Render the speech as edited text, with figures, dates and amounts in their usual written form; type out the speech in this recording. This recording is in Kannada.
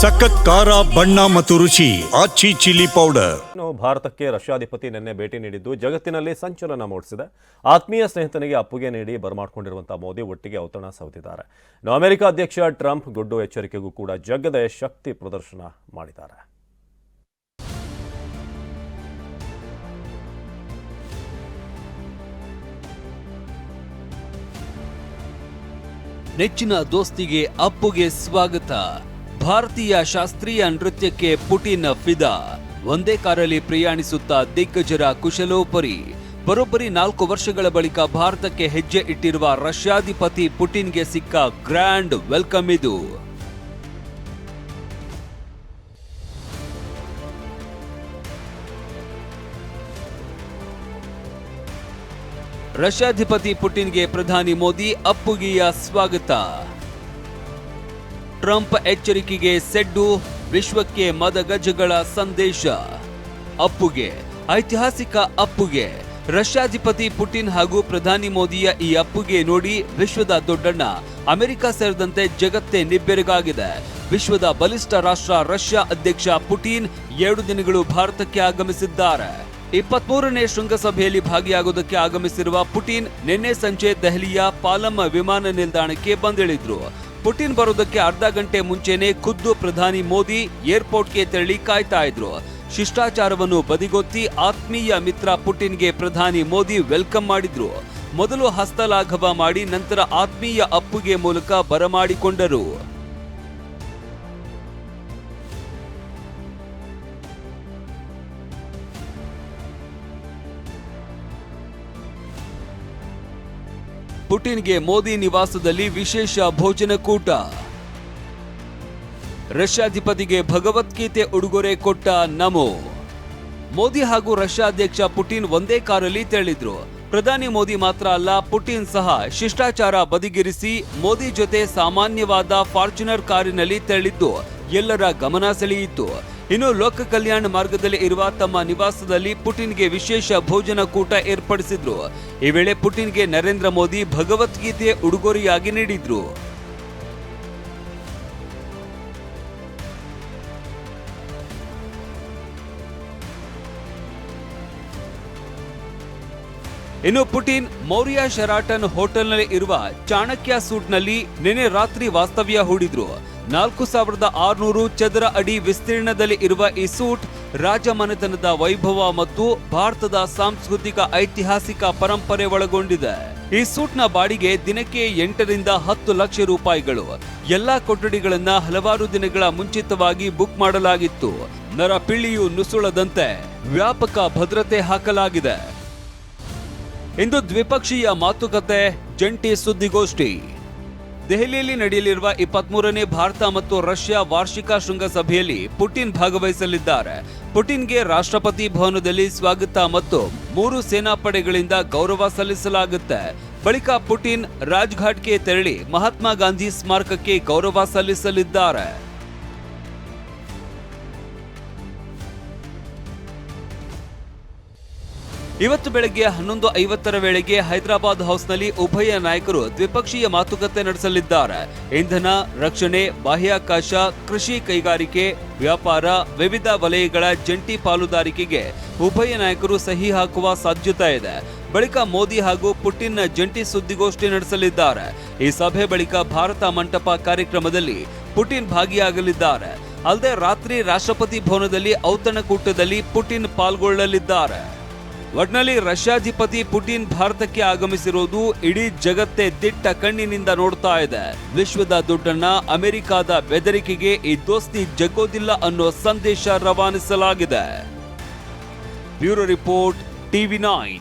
ಸಖತ್ ಖಾರ ಬಣ್ಣ ಮತ್ತು ರುಚಿ ಆಚಿ ಚಿಲ್ಲಿ ಪೌಡರ್. ಭಾರತಕ್ಕೆ ರಷ್ಯಾಧಿಪತಿ ನಿನ್ನೆ ಭೇಟಿ ನೀಡಿದ್ದು ಜಗತ್ತಿನಲ್ಲಿ ಸಂಚಲನ ಮೂಡಿಸಿದೆ. ಆತ್ಮೀಯ ಸ್ನೇಹಿತನಿಗೆ ಅಪ್ಪುಗೆ ನೀಡಿ ಬರಮಾಡಿಕೊಂಡಿರುವಂತಹ ಮೋದಿ ಒಟ್ಟಿಗೆ ಔತಣ ಸೌತಿದ್ದಾರೆ. ಅಮೆರಿಕ ಅಧ್ಯಕ್ಷ ಟ್ರಂಪ್ ಗುಡ್ಡು ಎಚ್ಚರಿಕೆಗೂ ಕೂಡ ಜಗ್ಗದ ಶಕ್ತಿ ಪ್ರದರ್ಶನ ಮಾಡಿದ್ದಾರೆ. ನೆಚ್ಚಿನ ದೋಸ್ತಿಗೆ ಅಪ್ಪುಗೆ ಸ್ವಾಗತ. ಭಾರತೀಯ ಶಾಸ್ತ್ರೀಯ ನೃತ್ಯಕ್ಕೆ ಪುಟಿನ್ ಫಿದಾ. ಒಂದೇ ಕಾರಲ್ಲಿ ಪ್ರಯಾಣಿಸುತ್ತಾ ದಿಗ್ಗಜರ ಕುಶಲೋಪರಿ. ಬರೋಬ್ಬರಿ 4 ವರ್ಷಗಳ ಬಳಿಕ ಭಾರತಕ್ಕೆ ಹೆಜ್ಜೆ ಇಟ್ಟಿರುವ ರಷ್ಯಾಧಿಪತಿ ಪುಟಿನ್ಗೆ ಸಿಕ್ಕ ಗ್ರ್ಯಾಂಡ್ ವೆಲ್ಕಮ್ ಇದು. ರಷ್ಯಾಧಿಪತಿ ಪುಟಿನ್ಗೆ ಪ್ರಧಾನಿ ಮೋದಿ ಅಪ್ಪುಗೆಯ ಸ್ವಾಗತ. ಟ್ರಂಪ್ ಎಚ್ಚರಿಕೆಗೆ ಸೆಡ್ಡು, ವಿಶ್ವಕ್ಕೆ ಮದಗಜಗಳ ಸಂದೇಶ. ಅಪ್ಪುಗೆ ಐತಿಹಾಸಿಕ ಅಪ್ಪುಗೆ. ರಷ್ಯಾಧಿಪತಿ ಪುಟಿನ್ ಹಾಗೂ ಪ್ರಧಾನಿ ಮೋದಿಯ ಈ ಅಪ್ಪುಗೆ ನೋಡಿ ವಿಶ್ವದ ದೊಡ್ಡಣ್ಣ ಅಮೆರಿಕ ಸೇರಿದಂತೆ ಜಗತ್ತೇ ನಿಬ್ಬೆರಗಾಗಿದೆ. ವಿಶ್ವದ ಬಲಿಷ್ಠ ರಾಷ್ಟ್ರ ರಷ್ಯಾ ಅಧ್ಯಕ್ಷ ಪುಟಿನ್ 2 ದಿನಗಳು ಭಾರತಕ್ಕೆ ಆಗಮಿಸಿದ್ದಾರೆ. 23ನೇ ಶೃಂಗಸಭೆಯಲ್ಲಿ ಭಾಗಿಯಾಗುವುದಕ್ಕೆ ಆಗಮಿಸಿರುವ ಪುಟಿನ್ ನಿನ್ನೆ ಸಂಜೆ ದೆಹಲಿಯ ಪಾಲಂ ವಿಮಾನ ನಿಲ್ದಾಣಕ್ಕೆ ಬಂದಿಳಿದ್ರು. ಪುಟಿನ್ ಬರೋದಕ್ಕೆ ಅರ್ಧ ಗಂಟೆ ಮುಂಚೆನೆ ಖುದ್ದು ಪ್ರಧಾನಿ ಮೋದಿ ಏರ್ಪೋರ್ಟ್ಗೆ ತೆರಳಿ ಕಾಯ್ತಾ ಇದ್ರು. ಶಿಷ್ಟಾಚಾರವನ್ನು ಬದಿಗೊತ್ತಿ ಆತ್ಮೀಯ ಮಿತ್ರ ಪುಟಿನ್ಗೆ ಪ್ರಧಾನಿ ಮೋದಿ ವೆಲ್ಕಮ್ ಮಾಡಿದ್ರು. ಮೊದಲು ಹಸ್ತಲಾಘವ ಮಾಡಿ ನಂತರ ಆತ್ಮೀಯ ಅಪ್ಪುಗೆ ಮೂಲಕ ಬರಮಾಡಿಕೊಂಡರು. ಪುಟಿನ್ಗೆ ಮೋದಿ ನಿವಾಸದಲ್ಲಿ ವಿಶೇಷ ಭೋಜನ ಕೂಟ. ರಷ್ಯಾಧಿಪತಿಗೆ ಭಗವದ್ಗೀತೆ ಉಡುಗೊರೆ ಕೊಟ್ಟ ನಮೋ. ಮೋದಿ ಹಾಗೂ ರಷ್ಯಾ ಅಧ್ಯಕ್ಷ ಪುಟಿನ್ ಒಂದೇ ಕಾರಲ್ಲಿ ತೆರಳಿದ್ರು. ಪ್ರಧಾನಿ ಮೋದಿ ಮಾತ್ರ ಅಲ್ಲ, ಪುಟಿನ್ ಸಹ ಶಿಷ್ಟಾಚಾರ ಬದಿಗಿರಿಸಿ ಮೋದಿ ಜೊತೆ ಸಾಮಾನ್ಯವಾದ ಫಾರ್ಚುನರ್ ಕಾರಿನಲ್ಲಿ ತೆರಳಿದ್ದು ಎಲ್ಲರ ಗಮನ ಸೆಳೆಯಿತು. ಇನ್ನು ಲೋಕ ಕಲ್ಯಾಣ ಮಾರ್ಗದಲ್ಲಿ ಇರುವ ತಮ್ಮ ನಿವಾಸದಲ್ಲಿ ಪುಟಿನ್ಗೆ ವಿಶೇಷ ಭೋಜನ ಕೂಟ ಏರ್ಪಡಿಸಿದ್ರು. ಈ ವೇಳೆ ಪುಟಿನ್ಗೆ ನರೇಂದ್ರ ಮೋದಿ ಭಗವದ್ಗೀತೆ ಉಡುಗೊರೆಯಾಗಿ ನೀಡಿದ್ರು. ಇನ್ನು ಪುಟಿನ್ ಮೌರ್ಯ ಶೆರಾಟನ್ ಹೋಟೆಲ್ನಲ್ಲಿ ಇರುವ ಚಾಣಕ್ಯ ಸೂಟ್ನಲ್ಲಿ ನಿನ್ನೆ ರಾತ್ರಿ ವಾಸ್ತವ್ಯ ಹೂಡಿದ್ರು. 4600 ಚದರ ಅಡಿ ವಿಸ್ತೀರ್ಣದಲ್ಲಿ ಇರುವ ಈ ಸೂಟ್ ರಾಜಮನೆತನದ ವೈಭವ ಮತ್ತು ಭಾರತದ ಸಾಂಸ್ಕೃತಿಕ ಐತಿಹಾಸಿಕ ಪರಂಪರೆ ಒಳಗೊಂಡಿದೆ. ಈ ಸೂಟ್ನ ಬಾಡಿಗೆ ದಿನಕ್ಕೆ 8 ರಿಂದ 10 ಲಕ್ಷ ರೂಪಾಯಿಗಳು. ಎಲ್ಲಾ ಕೊಠಡಿಗಳನ್ನ ಹಲವಾರು ದಿನಗಳ ಮುಂಚಿತವಾಗಿ ಬುಕ್ ಮಾಡಲಾಗಿತ್ತು. ನರಪಿಳ್ಳಿಯು ನುಸುಳದಂತೆ ವ್ಯಾಪಕ ಭದ್ರತೆ ಹಾಕಲಾಗಿದೆ. ಇಂದು ದ್ವಿಪಕ್ಷೀಯ ಮಾತುಕತೆ, ಜಂಟಿ ಸುದ್ದಿಗೋಷ್ಠಿ. ದೆಹಲಿಯಲ್ಲಿ ನಡೆಯಲಿರುವ 23ನೇ ಭಾರತ ಮತ್ತು ರಷ್ಯಾ ವಾರ್ಷಿಕ ಶೃಂಗಸಭೆಯಲ್ಲಿ ಪುಟಿನ್ ಭಾಗವಹಿಸಲಿದ್ದಾರೆ. ಪುಟಿನ್ಗೆ ರಾಷ್ಟ್ರಪತಿ ಭವನದಲ್ಲಿ ಸ್ವಾಗತ ಮತ್ತು 3 ಸೇನಾಪಡೆಗಳಿಂದ ಗೌರವ ಸಲ್ಲಿಸಲಾಗುತ್ತೆ. ಬಳಿಕ ಪುಟಿನ್ ರಾಜ್ಘಾಟ್ಗೆ ತೆರಳಿ ಮಹಾತ್ಮ ಗಾಂಧಿ ಸ್ಮಾರಕಕ್ಕೆ ಗೌರವ ಸಲ್ಲಿಸಲಿದ್ದಾರೆ. ಇವತ್ತು ಬೆಳಗ್ಗೆ 11:50 ವೇಳೆಗೆ ಹೈದರಾಬಾದ್ ಹೌಸ್ನಲ್ಲಿ ಉಭಯ ನಾಯಕರು ದ್ವಿಪಕ್ಷೀಯ ಮಾತುಕತೆ ನಡೆಸಲಿದ್ದಾರೆ. ಇಂಧನ, ರಕ್ಷಣೆ, ಬಾಹ್ಯಾಕಾಶ, ಕೃಷಿ, ಕೈಗಾರಿಕೆ, ವ್ಯಾಪಾರ, ವಿವಿಧ ವಲಯಗಳ ಜಂಟಿ ಪಾಲುದಾರಿಕೆಗೆ ಉಭಯ ನಾಯಕರು ಸಹಿ ಹಾಕುವ ಸಾಧ್ಯತೆ ಇದೆ. ಬಳಿಕ ಮೋದಿ ಹಾಗೂ ಪುಟಿನ್ ಜಂಟಿ ಸುದ್ದಿಗೋಷ್ಠಿ ನಡೆಸಲಿದ್ದಾರೆ. ಈ ಸಭೆ ಬಳಿಕ ಭಾರತ ಮಂಟಪ ಕಾರ್ಯಕ್ರಮದಲ್ಲಿ ಪುಟಿನ್ ಭಾಗಿಯಾಗಲಿದ್ದಾರೆ. ಅಲ್ಲದೆ ರಾತ್ರಿ ರಾಷ್ಟ್ರಪತಿ ಭವನದಲ್ಲಿ ಔತಣಕೂಟದಲ್ಲಿ ಪುಟಿನ್ ಪಾಲ್ಗೊಳ್ಳಲಿದ್ದಾರೆ. ಒಟ್ನಲ್ಲಿ ರಷ್ಯಾಧಿಪತಿ ಪುಟಿನ್ ಭಾರತಕ್ಕೆ ಆಗಮಿಸಿರುವುದು ಇಡೀ ಜಗತ್ತೇ ದಿಟ್ಟ ಕಣ್ಣಿನಿಂದ ನೋಡ್ತಾ ಇದೆ. ವಿಶ್ವದ ದೊಡ್ಡಣ್ಣ ಅಮೆರಿಕದ ಬೆದರಿಕೆಗೆ ಈ ದೋಸ್ತಿ ಜಗ್ಗೋದಿಲ್ಲ ಅನ್ನೋ ಸಂದೇಶ ರವಾನಿಸಲಾಗಿದೆ. Bureau report, TV9.